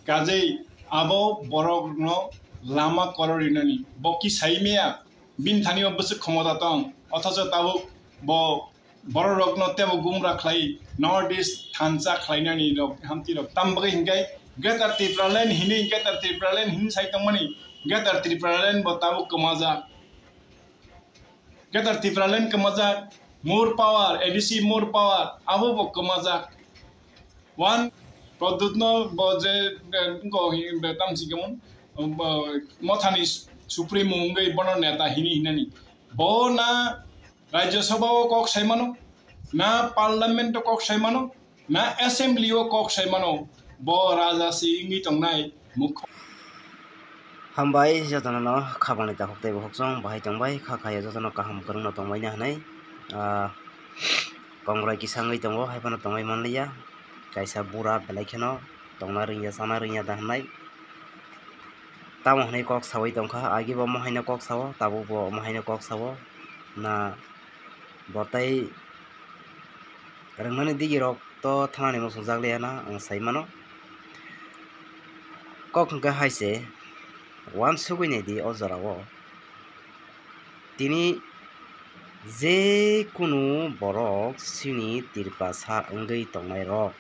কাজেই আবো বরগনো লামা কররিনানি বকি সাইমিয়া বিন থানিও বসে ক্ষমতা দं অথচ তাবো বড় রগ্ন তেবো গুমরা খ্লাই নর্থ ইস্ট থানসা খ্লাইনানি রক হামতি রক তামবগে হিংগাই গেটার ত্রিপুরালেন হিনি গেটার ত্রিপুরালেন হিন সাইতংমানি গেটার ত্রিপুরালেন বতাবো কমাজা গেটার ত্রিপুরালেন কমাজা মোর পাওয়ার এডিসি মোর পাওয়ার আবো বো কমাজা ওয়ান পদ্ধতি যে তামসি কেমন মথানি সুপ্রিম মুঙ্গই বন নেতা হিনি হিনানি ব না রাজ্যসভাও কক সাইমানো না পার্লামেন্ট কক সাইমানো না অ্যাসেম্বলিও কক সাইমানো ব রাজাসি ইঙ্গি তংনাই মুখ্য হামবাই যতন খাবানি তাহতে বহকসং বাহাই তংবাই খাখায়া যতন কাহাম করং তংবাই না হানাই কংগ্রাই কিসাঙ্গই তংবো হাইপানো তংবাই মানলিয়া kaisa bura belaikeno tongna ringya sana ringya dahnai tamo hanai kok sawai tongkha agi bo mohaina kok sawo tabo bo mohaina kok sawo na botai rangmani digi rok to thanani mo songjak leana ang saimano kok hangka haise wan suguine di ojarawo tini je kunu borok sini tirpasa ongei tongnai rok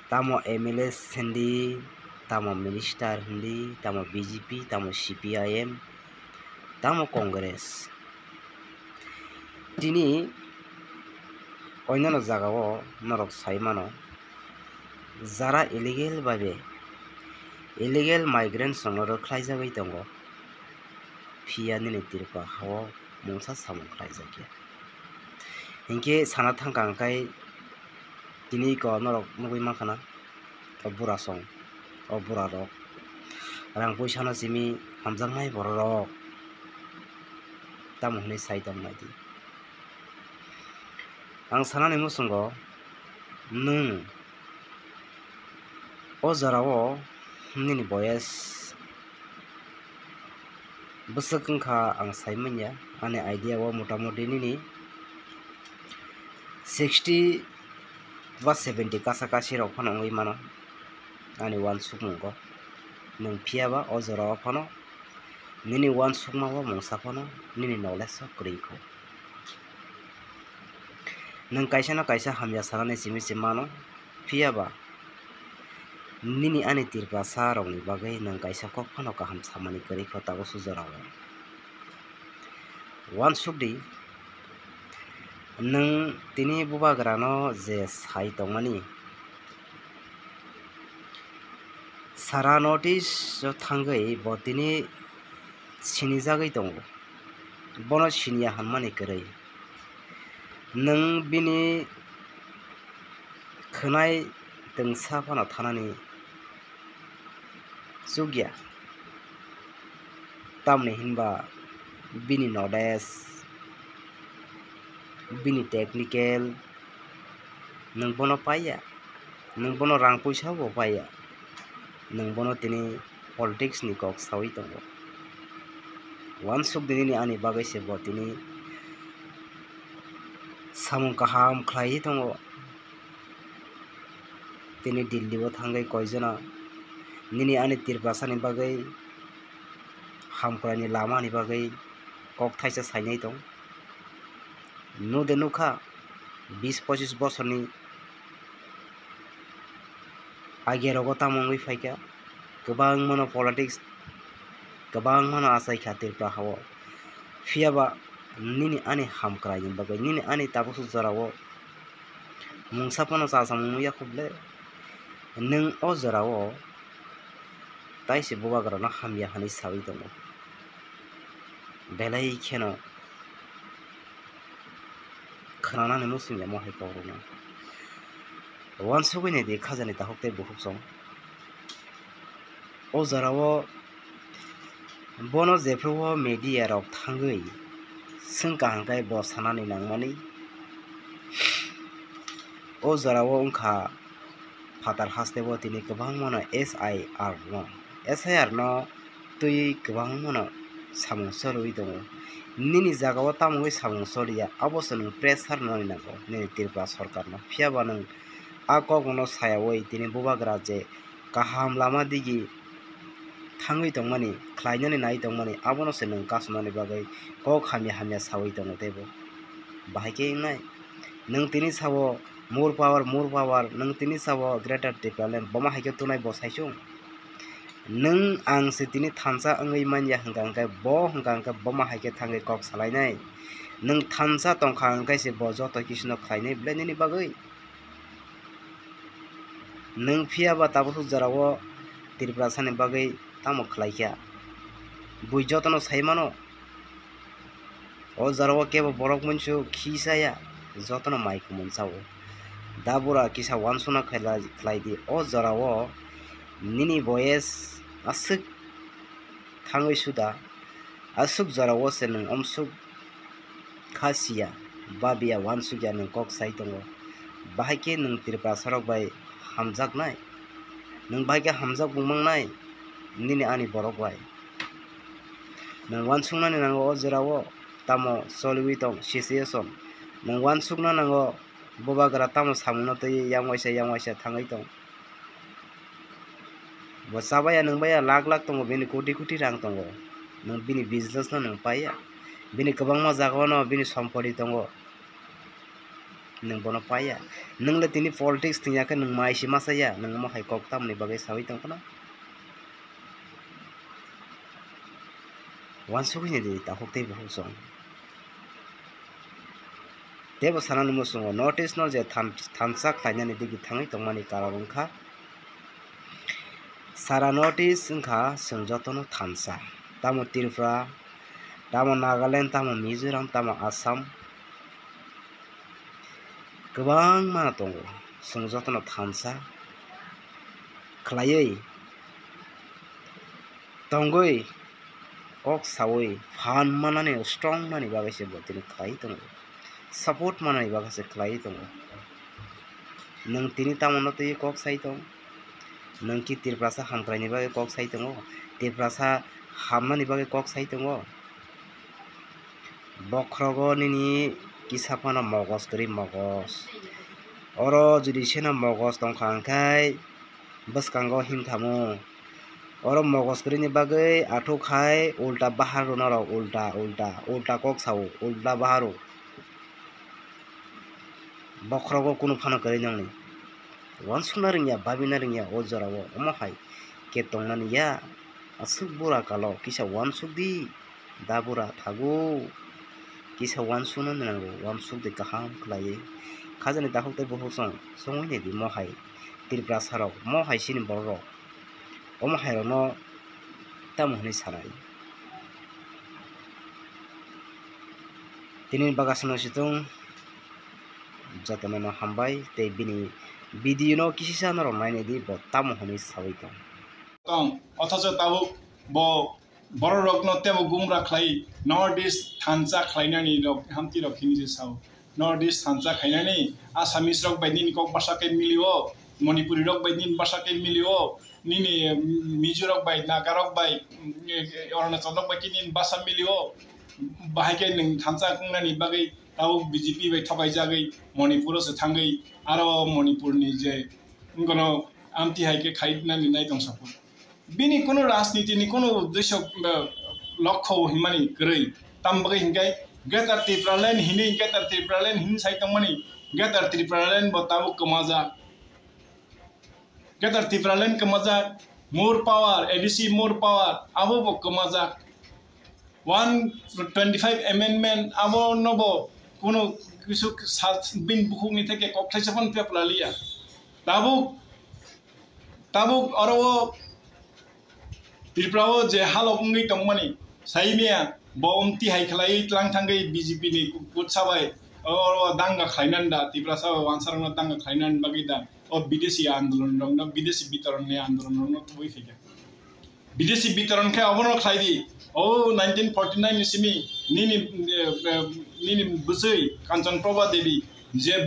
tamo MLA hindi tamo minister hindi tamo BJP tamo CPIM tamo Congress dini oinano jagao norok saimano jara illegal migrant sonoro khlaijagoi tongo phia nini tirpa hawo mungsa samung khlaijagya hinke sana thangkangkai tini ko norok nugui makana o bura song o bura rok rang poisano simi hamjangnai borok tamuhni saitam naidi ang sanani musungo nung o jarao nini boyes busakangkha ang saimanya ane idea wo motamoti nini 60 বা 70 কাছাকাছি rock Fanon ওই মানো আনি one সুকমুগো নং ফিয়াবা অজরা Fanon নিনি one সুকমাবা মংসা Fanon নিনি knowledge ক্রিখো নং কাইসা হামিয়া সারানে সিমি সিমানো ফিয়াবা নিনি আনি তিরপা সারংনি বাগৈ নং কাইসা কক ফানো কাহাম সামানি ক্রিখো তাগো সুজরাও ওয়ান সুকদি nung tini bubagrano je sai tongmani sara notice jo thangai bo tini sini jagai tongo bono sinia hanmani korei nung bini khnai tengsa phano thanani sugya tamni hinba bini nodes bini technical nung bono paya nung bono rang poisa bo paya nung bono tini politics ni kok sawi tongo wan suk dini ani bagai se bo tini samung kaham khlai tongo tini Delhi bo thangai koijona nini ani tirpasa ni bagai hamkrani lama ni bagai kok thaisa sainai tong nude nukha 20-25 বছরনি আগে রগতা মঙ্গই ফাইকা গোবাং মনো politics গোবাং মনো আসাই খাতির প্রাহাও ফিয়াবা নিনি আনি হামক্রাইন বাগৈ নিনি আনি তাবসু জরাও মুংসাপনো চাসামুয়া খুবলে নং অ জরাও তাইসে বুবাগ্রানা হামিয়া হানি সাবি দङ বেলাই খেনো खोनानानै मुसुंया महै कौरना वान सुगैनाय दे खाजानि ताहकते बुहुक सं ओ जरावो बोनो जेफ्रो मीडिया रक थांगै सोंका हांगाय बसानानै नांमानि ओ जरावो उनखा फातार हास्तेबो तिनि गोबां मनो SIR न तुइ गोबां मनो सामुं सरुइ दङ nini jagao tamoi samung soria aboson pressure nani nago nini tirpa sarkar no phiaba nang a kokno sayawoi tini bubagra je kaham lama digi thangai tongmani khlainani nai tongmani abono se nang kasmani bagai kok hamya sawi tongo tebo bahike nai nang tini sawo more power nang tini sawo greater development boma haike tunai bo saisung nang ang se tini thansa angai manya hangangka bo hangangka boma haike thangai kok salainai nang thansa tongkha angkai se bo joto kisno khlainai bleni bagai nang phia ba tabu jarawo Tripura sani bagai tamo khlaikya bui jotono saimano o jarawo kebo borok munchu khisaya jotono mai kumunsawo dabura kisa wansuna khlaidi o jarawo nini boyes asuk thangoi suda asuk jarawo se nang omsuk khasiya babia wansugya nang kok saitongo bahike nang Tripura sarok bai hamjak nai nang bahike hamjak bumang nai nini ani borok bai nang wansuknani nango o jarawo tamo solwi tong situation nang wansukna nango bobagra tamo samungna tei yangwaisa thangai tong bo sabaya nang baya lakh tongo bini koti rang tongo nang bini business na nang paya bini kabangma jagano bini sampodi tongo nang bono paya nang le tini politics tinya ka nang maisi masaya nang mo hai kok tamni bagai sawi tong kana wansukni ni di tahok tei bohong song tebo sanani musungo notice no je thansa khlainani digi thangai tongmani karon kha sara notice wngkha sengjotono thansa tamo Tripura tamo Nagaland tamo Mizoram tamo Assam gobang mana tongo sengjotono thansa khlaioi tongoi kok sawi fan manani strong mani bagai se botini khlai tongo support manai bagai se khlai tongo nang tini tamono tei kok sai tong nang ki Tripura sa hamkraini bagai kok sai tongo Tripura sa hamnani bagai kok sai tongo bokhrogo nini kisapana mogos kri mogos oro judi sena mogos tongkha angkai baskango himthamo oro mogos kri ni bagai athok khai ulta bahar naro ulta kok sao ulta baharo bokhrogo kuno phano kri nangni wansukna ringya babina ringya o jarawo omo hai ke tongnani ya asuk bura kalo kisa wansukdi dabura thago kisa wansukna nango wansuk de kaham khlai khajani dahok tei bohok songoi ne di mo hai Tripura sarok mo hai sini borok omo hai no tamo hni sarai tini bagasno situng jatana hambai tei bini video no kisisa naro naine di bo tamo hni sawi tong othojo tabu bo boro rokno tebo gumra khlai north east thansa khlainani rok hamti rok hini saw north east thansa khlainani assamese rok baidin kok basake milio Manipuri rok baidin basake milio nini Mizo rok bai Naga rok bai Arunachal rok bai kinin basa milio bahike ning thansa kungnani bagai tabu BJP bai thabai jagai Manipur se thangai aro Manipur ni je ngono amti haike khaidnani nai tong sapu bini kono राजनीति ni kono uddesho lokho himani grei tambagai hingai Greater Tripura Land hini Greater Tripura Land hin sai tongmani Greater Tripura Land botabu kamaja Greater Tripura Land kamaja more power ADC more power abo bo kamaja 125 amendment abo nobo kono kisu bin bukhuni theke kokthaisapan peplalia tabu aro Tripura je halok ngi tongmani saimia bomti hai khlai tlang thangai BJP ni kutsabai oro danga khlainanda Tripura sa wansarna danga khlainan bagida o bideshi andolon dong bideshi bitaron ne andolon no tui fika bideshi bitaron kha abono khlaidi o 1949 ni simi nini buzui Kanchan Prabha Devi je